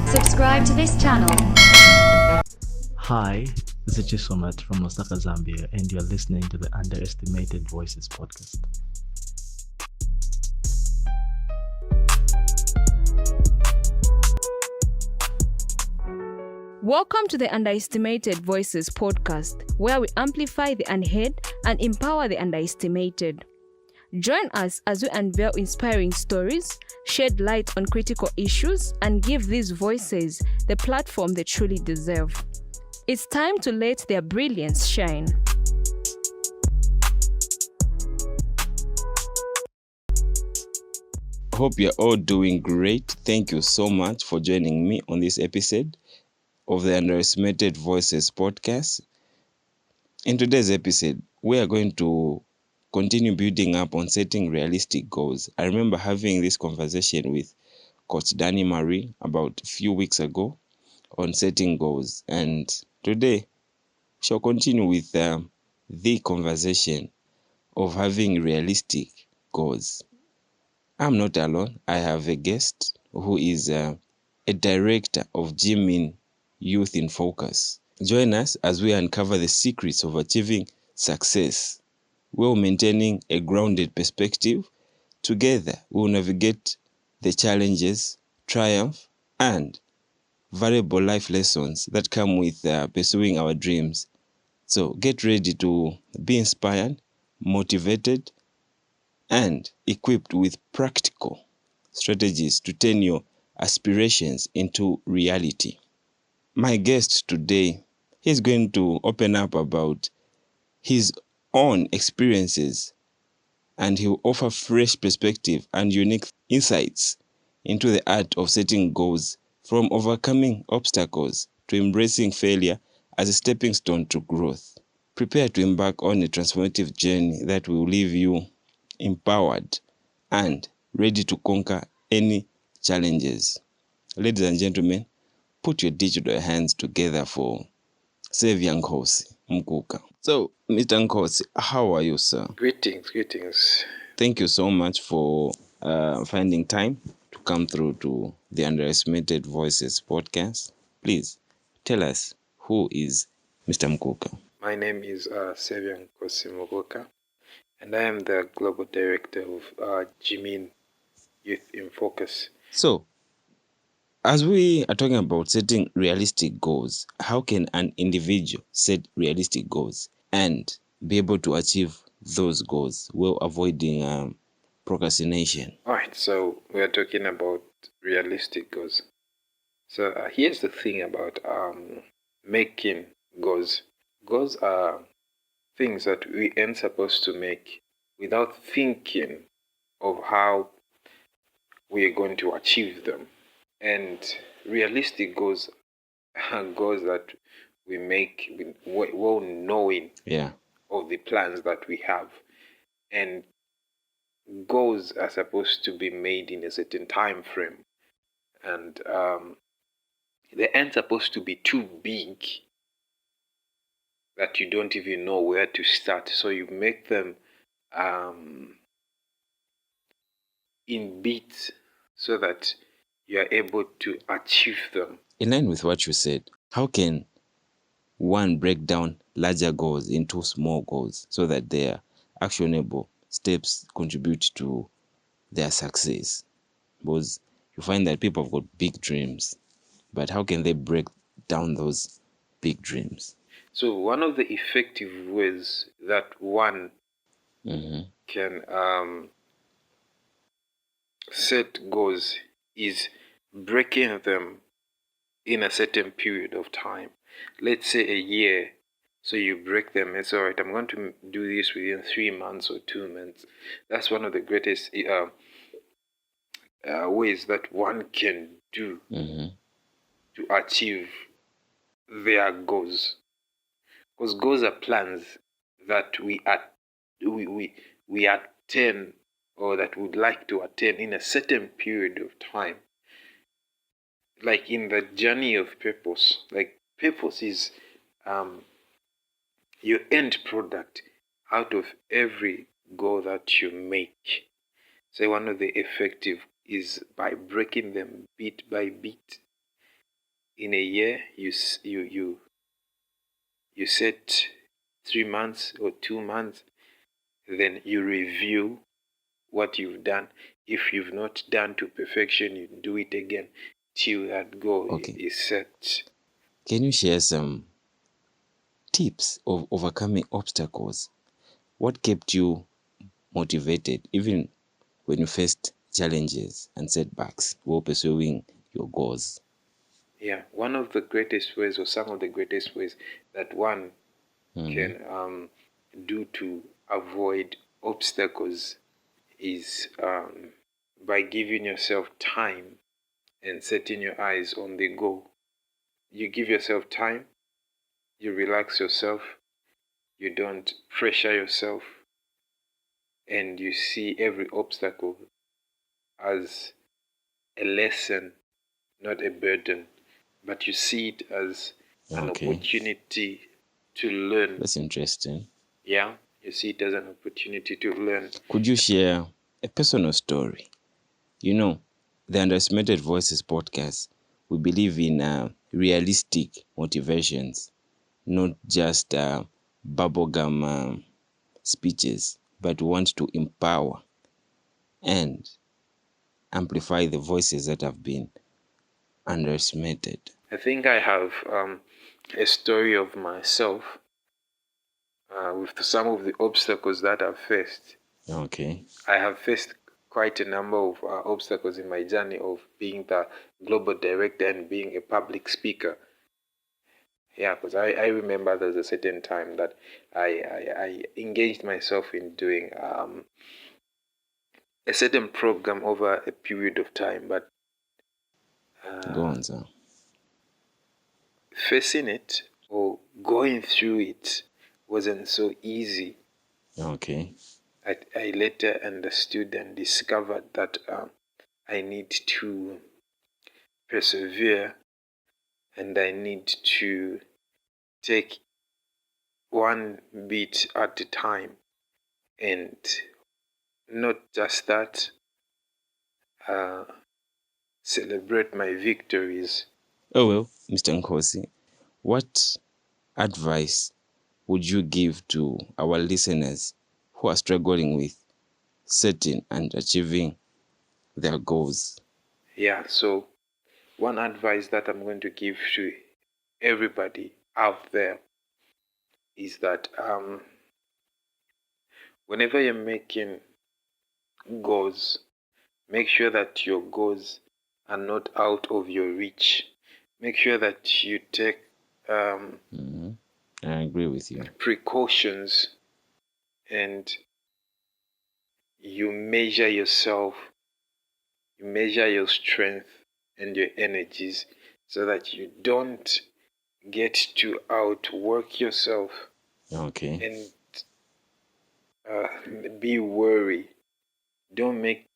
Subscribe to this channel. Hi, this is Chisomat from Osaka, Zambia, and you're listening to the Underestimated Voices podcast. Welcome to the Underestimated Voices podcast, where we amplify the unheard and empower the underestimated. Join us as we unveil inspiring stories, shed light on critical issues, and give these voices the platform they truly deserve. It's time to let their brilliance shine. Hope you're all doing great. Thank you so much for joining me on this episode of the Underestimated Voices podcast. In today's episode, we are going to continue building up on setting realistic goals. I remember having this conversation with Coach Danny Marie about a few weeks ago on setting goals, and today we shall continue with the conversation of having realistic goals. I'm not alone. I have a guest who is a director of Gym in Youth in Focus. Join us as we uncover the secrets of achieving success while maintaining a grounded perspective. Together, we will navigate the challenges, triumph, and valuable life lessons that come with pursuing our dreams. So get ready to be inspired, motivated, and equipped with practical strategies to turn your aspirations into reality. My guest today, he's going to open up about his own experiences, and he will offer fresh perspective and unique insights into the art of setting goals, from overcoming obstacles to embracing failure as a stepping stone to growth. Prepare to embark on a transformative journey that will leave you empowered and ready to conquer any challenges. Ladies and gentlemen, put your digital hands together for Saviour Nkhosi Mukuka. So, Mr. Nkhosi, how are you, sir? Greetings. Thank you so much for finding time to come through to the Underestimated Voices podcast. Please tell us, who is Mr. Mukuka? My name is Saviour Nkhosi Mukuka, and I am the Global Director of Gym in Youth in Focus. So, as we are talking about setting realistic goals, how can an individual set realistic goals and be able to achieve those goals while avoiding procrastination? All right, so we are talking about realistic goals. So here's the thing about making goals. Goals are things that we ain't supposed to make without thinking of how we are going to achieve them. And realistic goals are goals that we make well knowing of the plans that we have. And goals are supposed to be made in a certain time frame. And they aren't supposed to be too big that you don't even know where to start. So you make them in bits so that you are able to achieve them. In line with what you said, how can one break down larger goals into small goals so that their actionable steps contribute to their success? Because you find that people have got big dreams, but how can they break down those big dreams? So one of the effective ways that one can set goals is breaking them in a certain period of time. Let's say a year. So you break them. It's all right, I'm going to do this within 3 months or 2 months. That's one of the greatest ways that one can do to achieve their goals. Because goals are plans that we attain, or that we'd like to attain in a certain period of time. Like in the journey of purpose. Like purpose is your end product out of every goal that you make. So one of the effective is by breaking them bit by bit. In a year, you set 3 months or 2 months, then you review what you've done. If you've not done to perfection, you do it again till that goal is set. Can you share some tips of overcoming obstacles? What kept you motivated even when you faced challenges and setbacks while pursuing your goals? Yeah, one of the greatest ways, or some of the greatest ways that one can do to avoid obstacles is by giving yourself time and setting your eyes on the goal. You give yourself time, you relax yourself, you don't pressure yourself, and you see every obstacle as a lesson, not a burden, but you see it as an opportunity to learn. That's interesting. Yeah, you see it as an opportunity to learn. Could you share a personal story? You know, the Underestimated Voices podcast, we believe in realistic motivations, not just bubblegum speeches, but we want to empower and amplify the voices that have been underestimated. I think I have a story of myself with some of the obstacles that I've faced. Okay. I have faced quite a number of obstacles in my journey of being the global director and being a public speaker. Yeah, because I remember there was a certain time that I engaged myself in doing a certain program over a period of time, but Go on, sir. facing it or going through it wasn't so easy. Okay. I later understood and discovered that I need to persevere and I need to take one bit at a time, and not just that, celebrate my victories. Oh, well, Mr. Nkhosi, what advice would you give to our listeners who are struggling with setting and achieving their goals? Yeah, so one advice that I'm going to give to everybody out there is that whenever you're making goals, make sure that your goals are not out of your reach. Make sure that you take I agree with you. precautions and you measure yourself, you measure your strength and your energies so that you don't get to outwork yourself Okay. and be worried. Don't make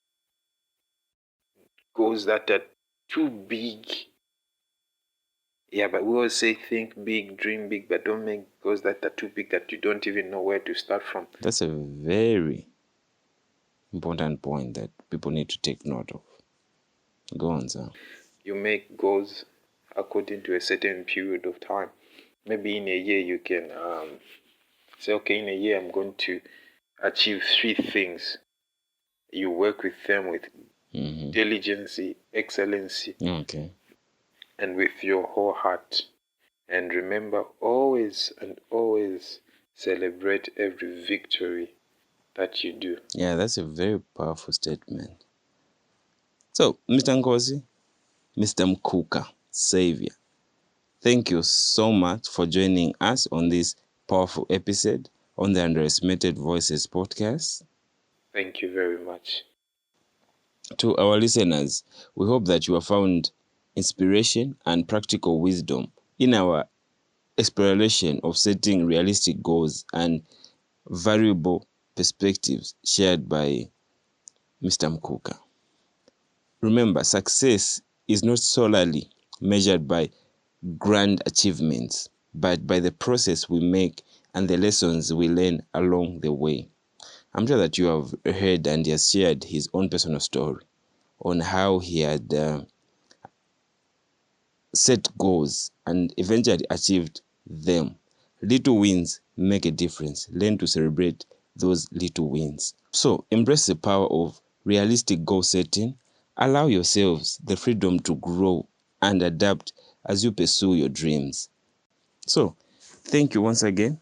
goals that are too big. Yeah, but we always say think big, dream big, but don't make goals that are too big that you don't even know where to start from. That's a very important point that people need to take note of. Go on, sir. You make goals according to a certain period of time. Maybe in a year you can say, okay, in a year I'm going to achieve 3 things. You work with them with diligence, excellency, and with your whole heart. And remember, always and always celebrate every victory that you do. Yeah, that's a very powerful statement. So, Mr. Nkhosi, Mr. Mukuka, Savior, thank you so much for joining us on this powerful episode on the Underestimated Voices podcast. Thank you very much. To our listeners, we hope that you have found inspiration and practical wisdom in our exploration of setting realistic goals and variable perspectives shared by Mr. Mukuka. Remember, success is not solely measured by grand achievements, but by the process we make and the lessons we learn along the way. I'm sure that you have heard and he has shared his own personal story on how he had set goals and eventually achieved them. Little wins make a difference. Learn to celebrate those little wins. So embrace the power of realistic goal setting. Allow yourselves the freedom to grow and adapt as you pursue your dreams. So thank you once again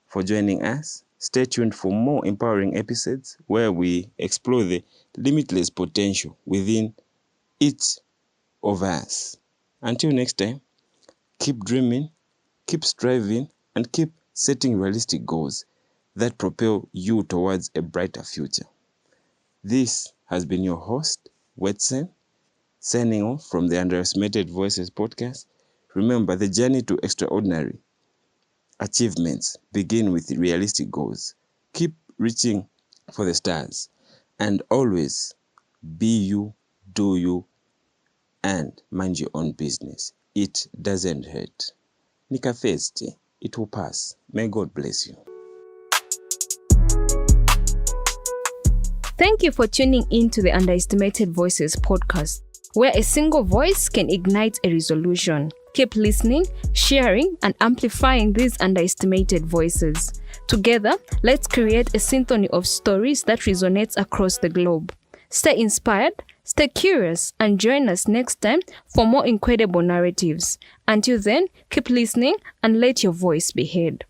for joining us. Stay tuned for more empowering episodes where we explore the limitless potential within each of us. Until next time, keep dreaming, keep striving, and keep setting realistic goals that propel you towards a brighter future. This has been your host, Wetsen, signing off from the Underestimated Voices podcast. Remember, the journey to extraordinary achievements begin with realistic goals. Keep reaching for the stars and always be you, do you, and mind your own business. It doesn't hurt. Nikafesti, it will pass. May God bless you. Thank you for tuning in to the Underestimated Voices podcast, where a single voice can ignite a resolution. Keep listening, sharing, and amplifying these underestimated voices. Together, let's create a symphony of stories that resonates across the globe. Stay inspired, stay curious, and join us next time for more incredible narratives. Until then, keep listening and let your voice be heard.